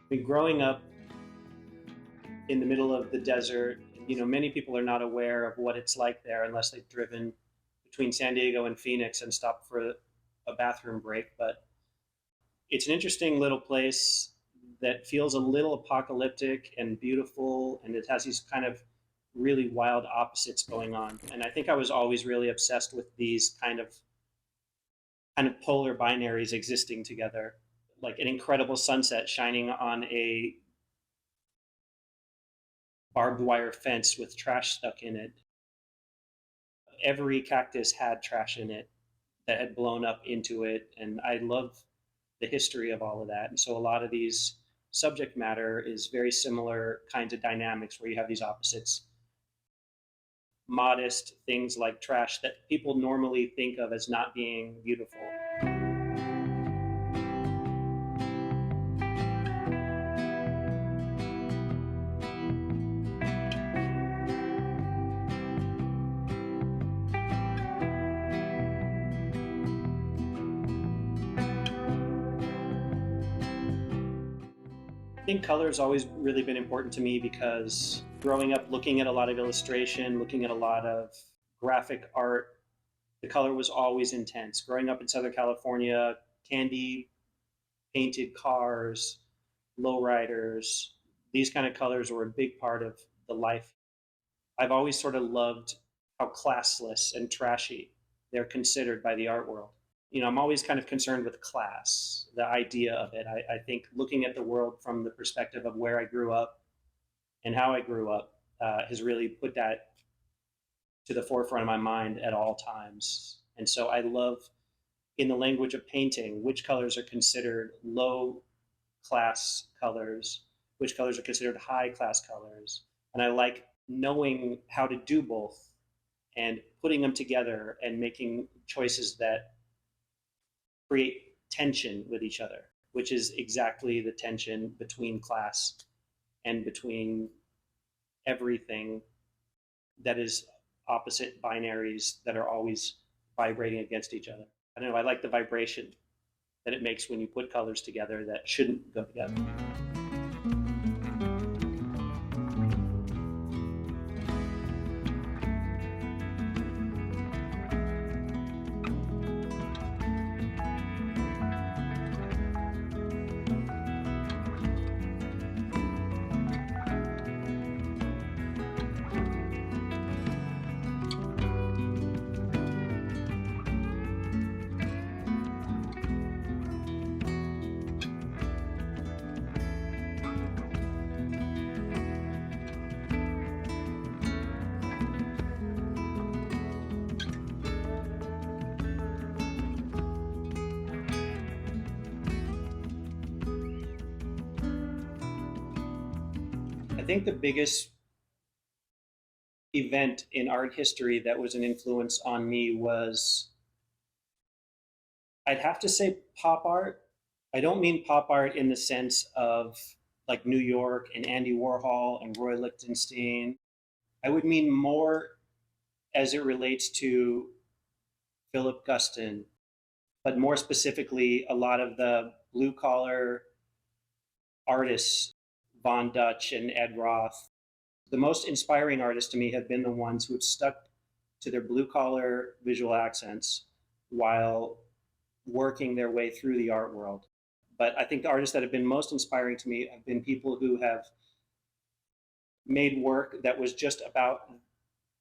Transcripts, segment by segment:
I mean, growing up in the middle of the desert, many people are not aware of what it's like there unless they've driven between San Diego and Phoenix and stopped for a bathroom break. But it's an interesting little place that feels a little apocalyptic and beautiful, and it has these kind of really wild opposites going on. And I think I was always really obsessed with these kind of polar binaries existing together, like an incredible sunset shining on a barbed wire fence with trash stuck in it. Every cactus had trash in it that had blown up into it, and I love the history of all of that. And so a lot of these subject matter is very similar kinds of dynamics where you have these opposites. Modest things like trash that people normally think of as not being beautiful. I think color has always really been important to me because growing up looking at a lot of illustration, looking at a lot of graphic art, the color was always intense. Growing up in Southern California, candy painted cars, lowriders, these kind of colors were a big part of the life. I've always sort of loved how classless and trashy they're considered by the art world. I'm always kind of concerned with class, the idea of it. I think looking at the world from the perspective of where I grew up and how I grew up has really put that to the forefront of my mind at all times. And so I love, in the language of painting, which colors are considered low class colors, which colors are considered high class colors. And I like knowing how to do both and putting them together and making choices that create tension with each other, which is exactly the tension between class and between everything that is opposite binaries that are always vibrating against each other. I don't know, I like the vibration that it makes when you put colors together that shouldn't go together. I think the biggest event in art history that was an influence on me was, I'd have to say, pop art. I don't mean pop art in the sense of like New York and Andy Warhol and Roy Lichtenstein. I would mean more as it relates to Philip Guston, but more specifically, a lot of the blue collar artists, Von Dutch and Ed Roth. The most inspiring artists to me have been the ones who have stuck to their blue collar visual accents while working their way through the art world. But I think the artists that have been most inspiring to me have been people who have made work that was just about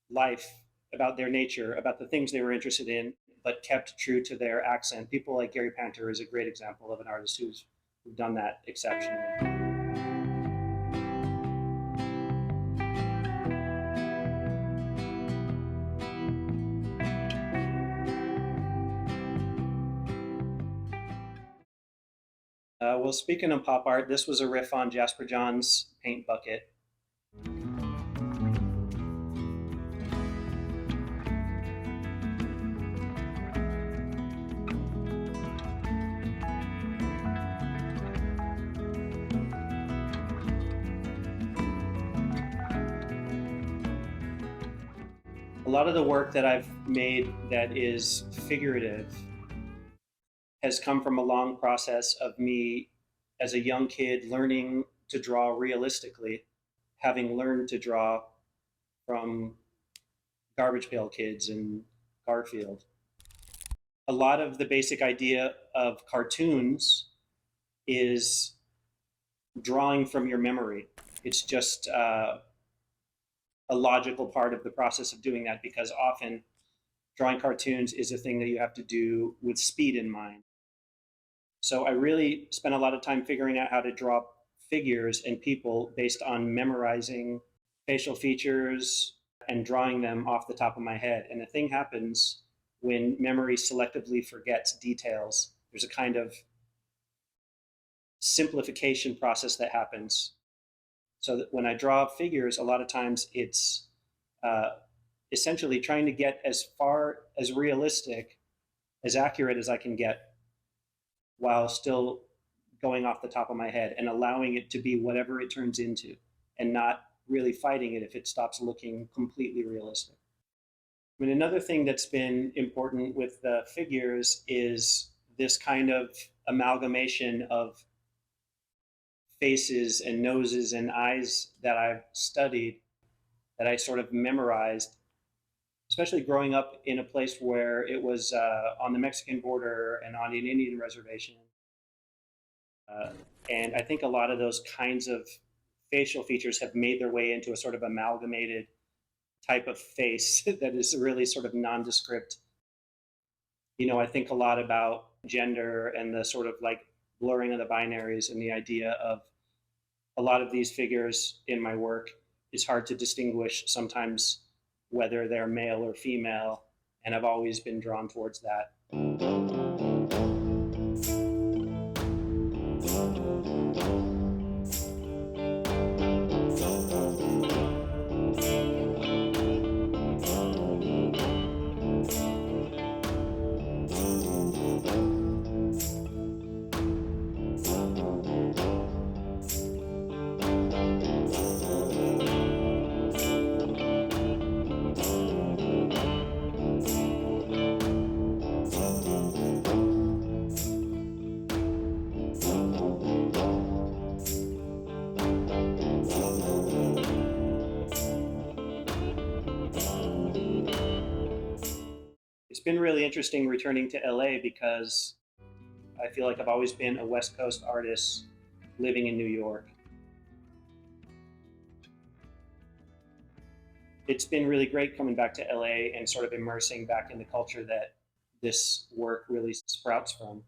life, about their nature, about the things they were interested in, but kept true to their accent. People like Gary Panter is a great example of an artist who's done that exceptionally. Well, speaking of pop art, this was a riff on Jasper John's Paint Bucket. A lot of the work that I've made that is figurative has come from a long process of me as a young kid learning to draw realistically, having learned to draw from Garbage Pail Kids and Garfield. A lot of the basic idea of cartoons is drawing from your memory. It's just a logical part of the process of doing that, because often drawing cartoons is a thing that you have to do with speed in mind. So I really spent a lot of time figuring out how to draw figures and people based on memorizing facial features and drawing them off the top of my head. And a thing happens when memory selectively forgets details. There's a kind of simplification process that happens. So that when I draw figures, a lot of times it's uh, essentially trying to get as far as realistic, as accurate as I can get, while still going off the top of my head and allowing it to be whatever it turns into, and not really fighting it if it stops looking completely realistic. I mean, another thing that's been important with the figures is this kind of amalgamation of faces and noses and eyes that I've studied, that I sort of memorized, especially growing up in a place where it was on the Mexican border and on an Indian reservation. Uh, and I think a lot of those kinds of facial features have made their way into a sort of amalgamated type of face that is really sort of nondescript. You know, I think a lot about gender and the sort of like blurring of the binaries, and the idea of a lot of these figures in my work is hard to distinguish sometimes whether they're male or female, and I've always been drawn towards that. It's been really interesting returning to LA, because I feel like I've always been a West Coast artist living in New York. It's been really great coming back to LA and sort of immersing back in the culture that this work really sprouts from.